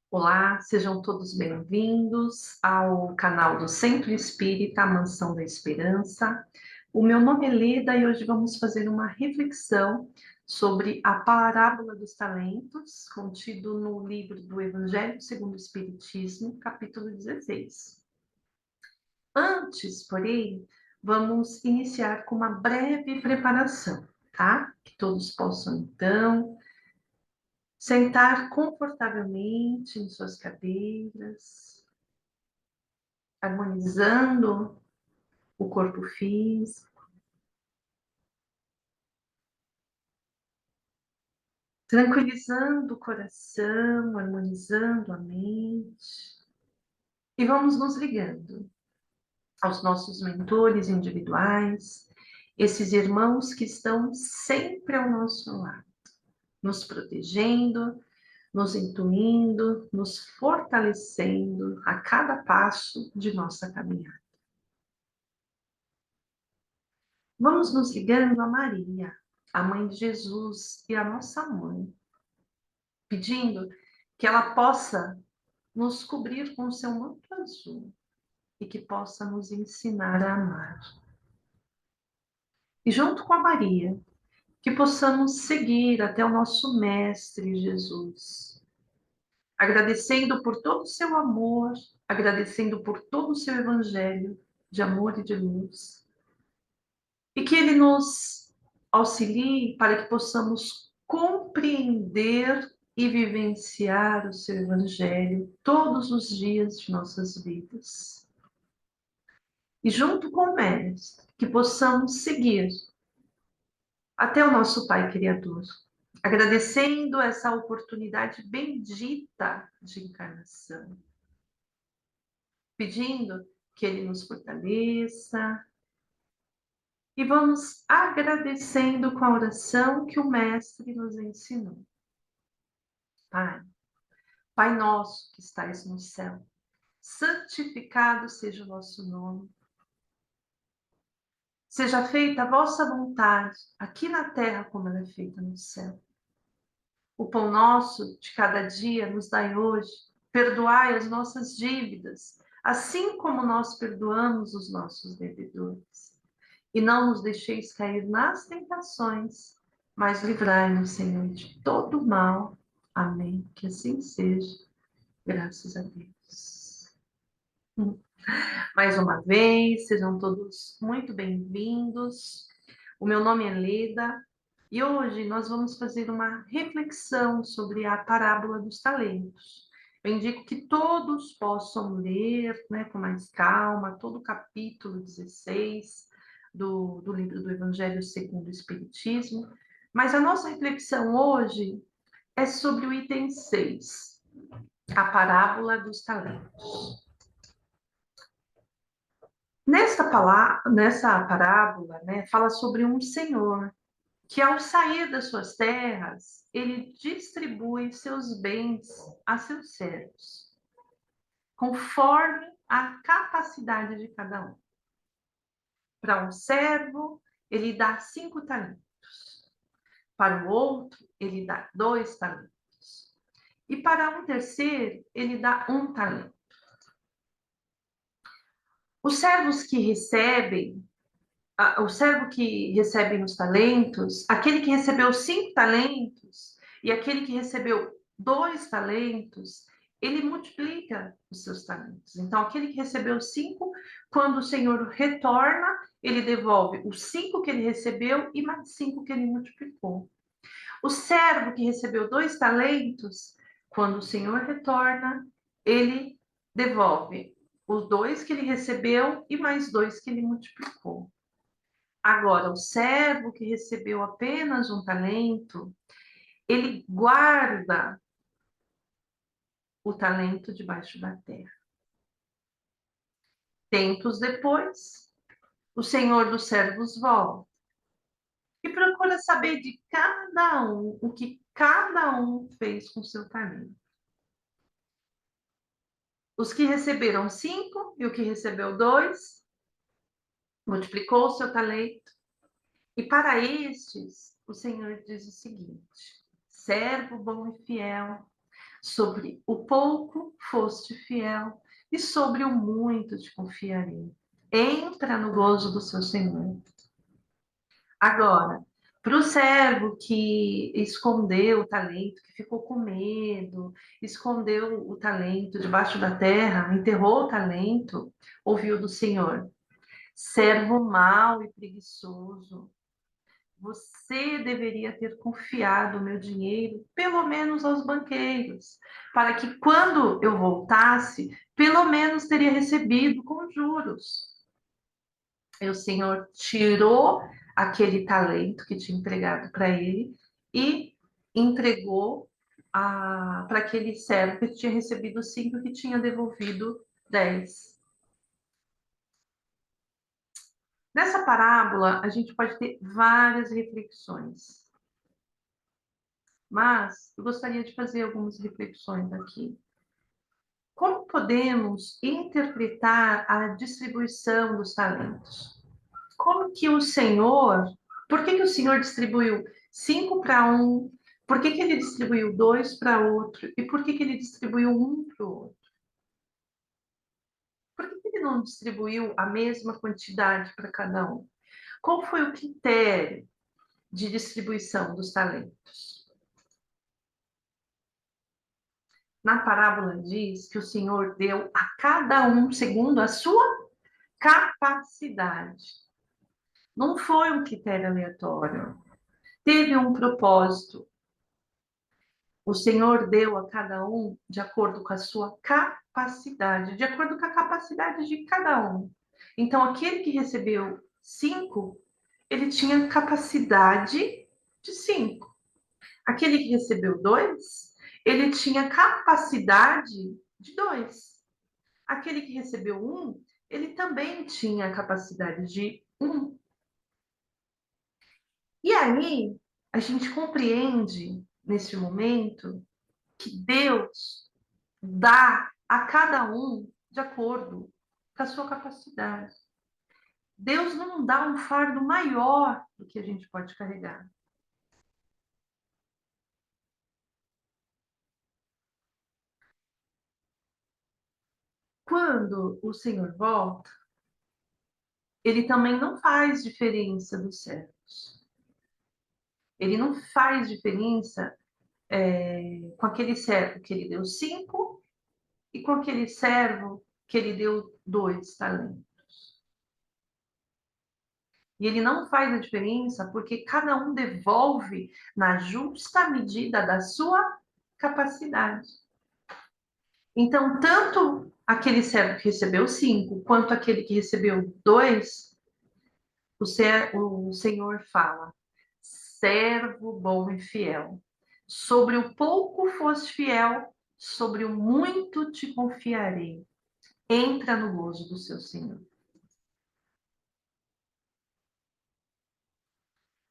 Olá, sejam todos bem-vindos ao canal do Centro Espírita, a Mansão da Esperança. O meu nome é Leda e hoje vamos fazer uma reflexão sobre a parábola dos talentos, contido no livro do Evangelho segundo o Espiritismo, capítulo 16. Antes, porém, vamos iniciar com uma breve preparação, tá? Que todos possam, então, sentar confortavelmente em suas cadeiras, harmonizando o corpo físico, tranquilizando o coração, harmonizando a mente. E vamos nos ligando aos nossos mentores individuais, esses irmãos que estão sempre ao nosso lado, nos protegendo, nos intuindo, nos fortalecendo a cada passo de nossa caminhada. Vamos nos ligando a Maria, a mãe de Jesus e a nossa mãe, pedindo que ela possa nos cobrir com o seu manto azul e que possa nos ensinar a amar. E junto com a Maria, que possamos seguir até o nosso Mestre Jesus, agradecendo por todo o seu amor, agradecendo por todo o seu evangelho de amor e de luz, e que ele nos auxilie para que possamos compreender e vivenciar o seu Evangelho todos os dias de nossas vidas. E junto com o Mestre, que possamos seguir até o nosso Pai Criador, agradecendo essa oportunidade bendita de encarnação, pedindo que Ele nos fortaleça, e vamos agradecendo com a oração que o Mestre nos ensinou. Pai, Pai nosso que estais no céu, santificado seja o vosso nome. Seja feita a vossa vontade, aqui na terra como ela é feita no céu. O pão nosso de cada dia nos dai hoje. Perdoai as nossas dívidas, assim como nós perdoamos os nossos devedores. E não nos deixeis cair nas tentações, mas livrai-nos, Senhor, de todo mal. Amém. Que assim seja. Graças a Deus. Mais uma vez, sejam todos muito bem-vindos. O meu nome é Leda e hoje nós vamos fazer uma reflexão sobre a parábola dos talentos. Eu indico que todos possam ler, né, com mais calma, todo o capítulo 16 do livro do Evangelho segundo o Espiritismo, mas a nossa reflexão hoje é sobre o item 6, a parábola dos talentos. Nessa parábola, né, fala sobre um senhor que, ao sair das suas terras, ele distribui seus bens a seus servos, conforme a capacidade de cada um. Para um servo, ele dá 5 talentos. Para o outro, ele dá 2 talentos. E para um terceiro, ele dá 1 talento. Os servos que recebem o servo que recebe os talentos, aquele que recebeu 5 talentos e aquele que recebeu 2 talentos, ele multiplica os seus talentos. Então, aquele que recebeu 5, quando o Senhor retorna, ele devolve os 5 que ele recebeu e mais 5 que ele multiplicou. O servo que recebeu 2 talentos, quando o Senhor retorna, ele devolve os 2 que ele recebeu e mais 2 que ele multiplicou. Agora, o servo que recebeu apenas 1 talento, ele guarda o talento debaixo da terra. Tempos depois, o senhor dos servos volta e procura saber de cada um o que cada um fez com seu talento. Os que receberam 5 e o que recebeu 2, multiplicou o seu talento. E para estes, o Senhor diz o seguinte: servo bom e fiel, Sobre o pouco foste fiel, e sobre o muito te confiarei. Entra no gozo do seu Senhor. Agora, para o servo que escondeu o talento, que ficou com medo, escondeu o talento debaixo da terra, enterrou o talento, ouviu do Senhor: servo mau e preguiçoso, você deveria ter confiado o meu dinheiro, pelo menos aos banqueiros, para que quando eu voltasse, pelo menos teria recebido com juros. E o Senhor tirou aquele talento que tinha entregado para ele e entregou para aquele servo que tinha recebido 5, que tinha devolvido 10. Nessa parábola, a gente pode ter várias reflexões, mas eu gostaria de fazer algumas reflexões aqui. Como podemos interpretar a distribuição dos talentos? Como que o Senhor, por que que o Senhor distribuiu 5 para um? Por que que ele distribuiu 2 para outro? E por que que ele distribuiu um para o outro? Por que que ele não distribuiu a mesma quantidade para cada um? Qual foi o critério de distribuição dos talentos? Na parábola diz que o Senhor deu a cada um segundo a sua capacidade. Não foi um critério aleatório. Teve um propósito. O Senhor deu a cada um de acordo com a sua capacidade, de acordo com a capacidade de cada um. Então, aquele que recebeu 5, ele tinha capacidade de 5. Aquele que recebeu 2, ele tinha capacidade de 2. Aquele que recebeu 1, ele também tinha capacidade de 1. E aí, a gente compreende, nesse momento, que Deus dá a cada um de acordo com a sua capacidade. Deus não dá um fardo maior do que a gente pode carregar. Quando o Senhor volta, ele também não faz diferença dos servos. Ele não faz diferença com aquele servo que ele deu 5 e com aquele servo que ele deu 2 talentos. E ele não faz a diferença porque cada um devolve na justa medida da sua capacidade. Então, tanto aquele servo que recebeu 5, quanto aquele que recebeu 2, o Senhor fala: servo bom e fiel. Sobre o pouco foste fiel, sobre o muito te confiarei. Entra no gozo do seu Senhor.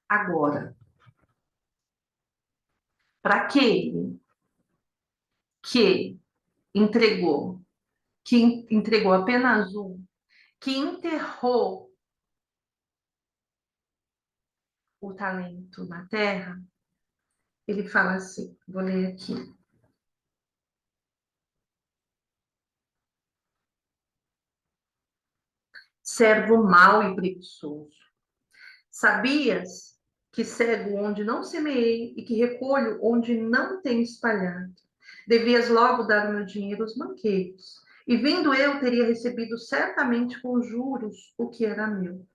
Agora, para aquele que entregou, que entregou apenas um, que enterrou o talento na terra, ele fala assim, vou ler aqui. Servo mau e preguiçoso. Sabias que cego onde não semeei e que recolho onde não tenho espalhado? Devias logo dar o meu dinheiro aos banqueiros, e vindo eu teria recebido certamente com juros o que era meu.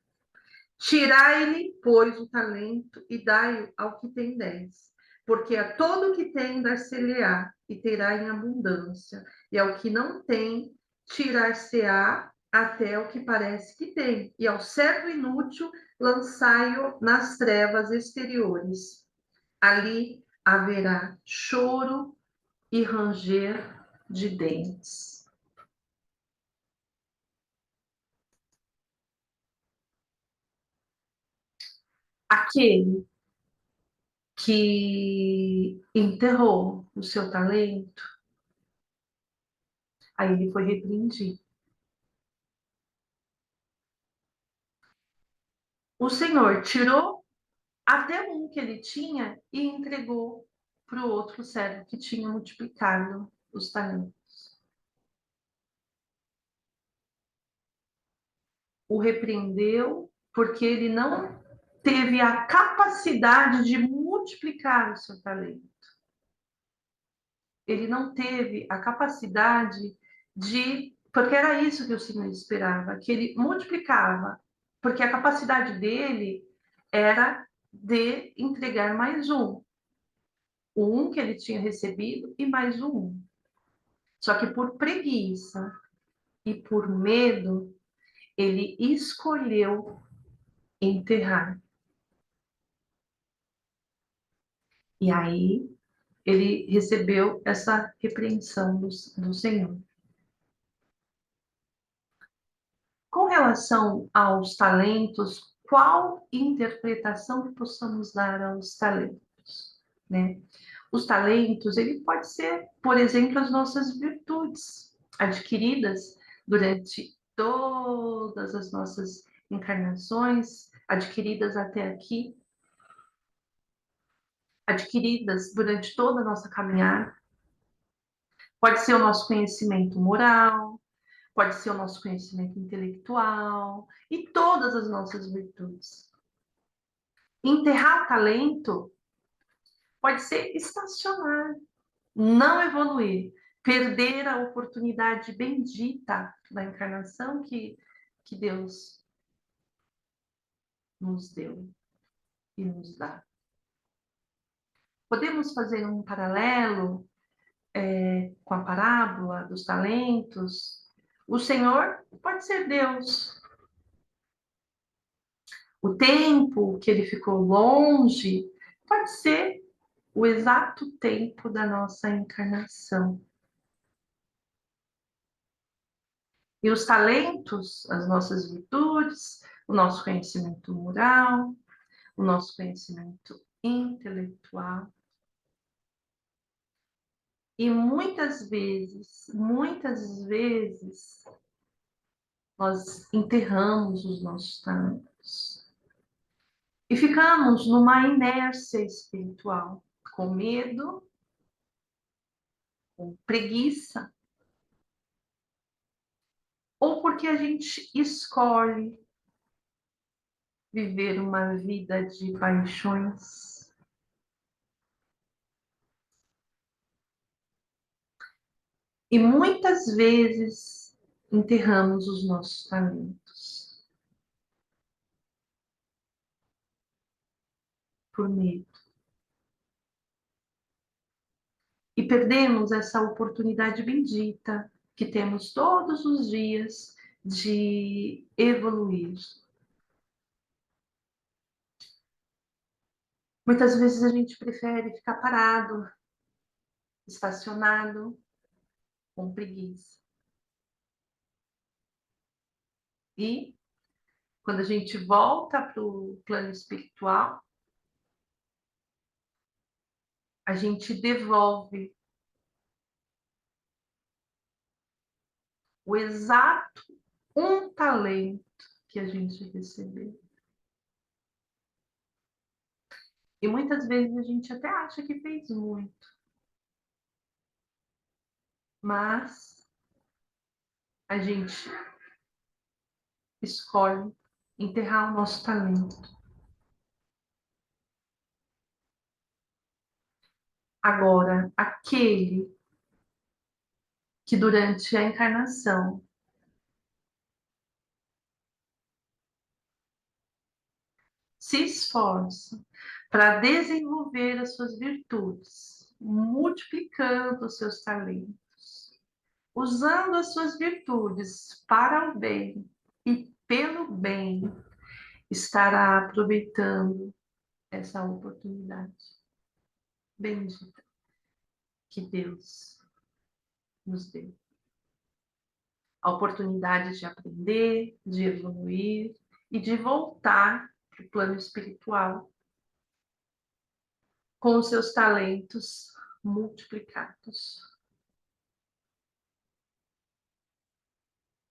Tirai-lhe, pois, o talento e dai-o ao que tem 10, porque a todo o que tem dar-se-lhe-á e terá em abundância, e ao que não tem, tirar-se-á até o que parece que tem, e ao servo inútil lançai-o nas trevas exteriores. Ali haverá choro e ranger de dentes. Aquele que enterrou o seu talento, aí ele foi repreendido. O Senhor tirou até um que ele tinha e entregou para o outro servo que tinha multiplicado os talentos. O repreendeu porque ele não teve a capacidade de multiplicar o seu talento. Ele não teve a capacidade de. Porque era isso que o Senhor esperava, que ele multiplicava, porque a capacidade dele era de entregar mais um. O um que ele tinha recebido e mais um. Só que por preguiça e por medo, ele escolheu enterrar. E aí ele recebeu essa repreensão do Senhor. Com relação aos talentos, qual interpretação que possamos dar aos talentos, né? Os talentos, ele pode ser, por exemplo, as nossas virtudes adquiridas durante todas as nossas encarnações, adquiridas até aqui, adquiridas durante toda a nossa caminhada. Pode ser o nosso conhecimento moral, pode ser o nosso conhecimento intelectual e todas as nossas virtudes. Enterrar o talento pode ser estacionar, não evoluir, perder a oportunidade bendita da encarnação que Deus nos deu e nos dá. Podemos fazer um paralelo com a parábola dos talentos. O Senhor pode ser Deus. O tempo que ele ficou longe pode ser o exato tempo da nossa encarnação. E os talentos, as nossas virtudes, o nosso conhecimento moral, o nosso conhecimento intelectual. E muitas vezes, nós enterramos os nossos talentos. E ficamos numa inércia espiritual, com medo, com preguiça, ou porque a gente escolhe viver uma vida de paixões. E muitas vezes enterramos os nossos talentos por medo. E perdemos essa oportunidade bendita que temos todos os dias de evoluir. Muitas vezes a gente prefere ficar parado, estacionado, com preguiça. E quando a gente volta para o plano espiritual, a gente devolve o exato um talento que a gente recebeu. E muitas vezes a gente até acha que fez muito, mas a gente escolhe enterrar o nosso talento. Agora, aquele que durante a encarnação se esforça para desenvolver as suas virtudes, multiplicando os seus talentos, usando as suas virtudes para o bem e pelo bem, estará aproveitando essa oportunidade bendita que Deus nos deu. A oportunidade de aprender, de evoluir e de voltar para o plano espiritual com os seus talentos multiplicados.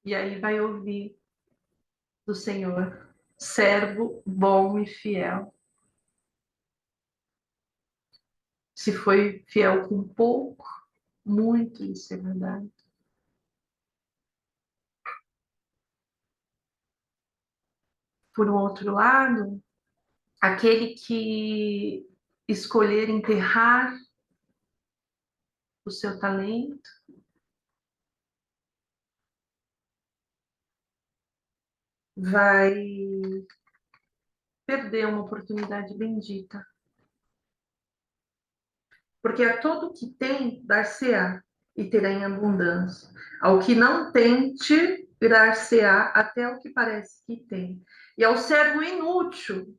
E aí vai ouvir do Senhor, servo bom e fiel. Se foi fiel com pouco, muito isso é verdade. Por um outro lado, aquele que escolher enterrar o seu talento vai perder uma oportunidade bendita. Porque a todo que tem, dar-se-á, e terá em abundância. Ao que não tem, tirar-se-á até o que parece que tem. E ao servo inútil,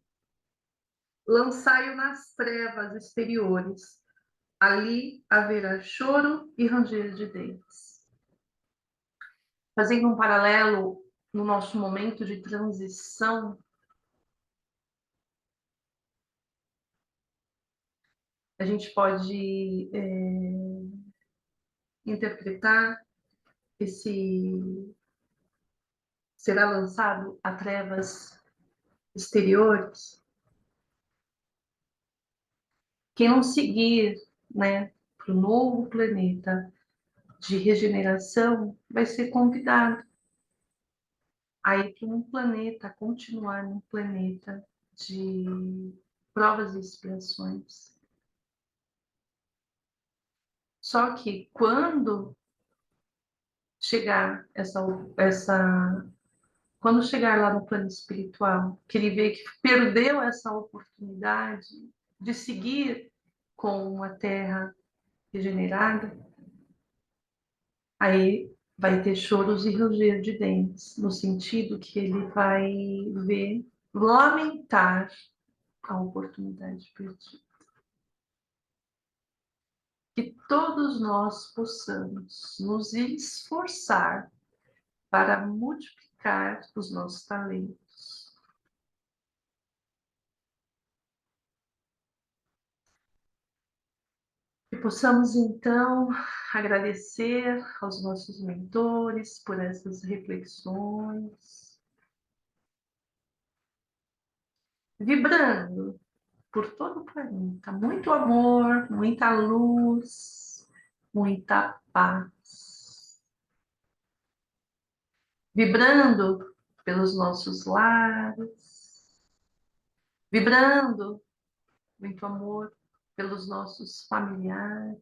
lançai-o nas trevas exteriores. Ali haverá choro e ranger de dentes. Fazendo um paralelo no nosso momento de transição, a gente pode interpretar esse será lançado a trevas exteriores. Quem não seguir, né, para o novo planeta de regeneração vai ser convidado a ir para um planeta, a continuar num planeta de provas e expiações. Só que quando chegar quando chegar lá no plano espiritual, que ele vê que perdeu essa oportunidade de seguir com uma terra regenerada, aí vai ter choros e ranger de dentes, no sentido que ele vai ver, lamentar a oportunidade perdida. Que todos nós possamos nos esforçar para multiplicar os nossos talentos. Que possamos, então, agradecer aos nossos mentores por essas reflexões, vibrando por todo o planeta. Muito amor, muita luz, muita paz. Vibrando pelos nossos lares, vibrando muito amor pelos nossos familiares,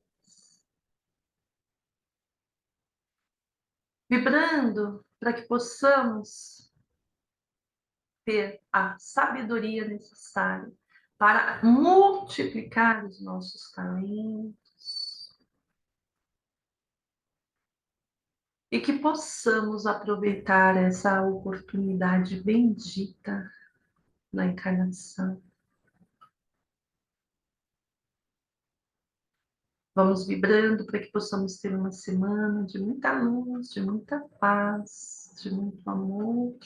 vibrando para que possamos ter a sabedoria necessária para multiplicar os nossos talentos e que possamos aproveitar essa oportunidade bendita na encarnação. Vamos vibrando para que possamos ter uma semana de muita luz, de muita paz, de muito amor,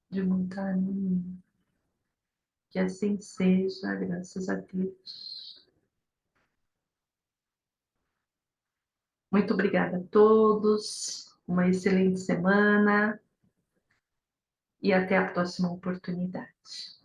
de muita harmonia. Que assim seja, graças a Deus. Muito obrigada a todos, uma excelente semana e até a próxima oportunidade.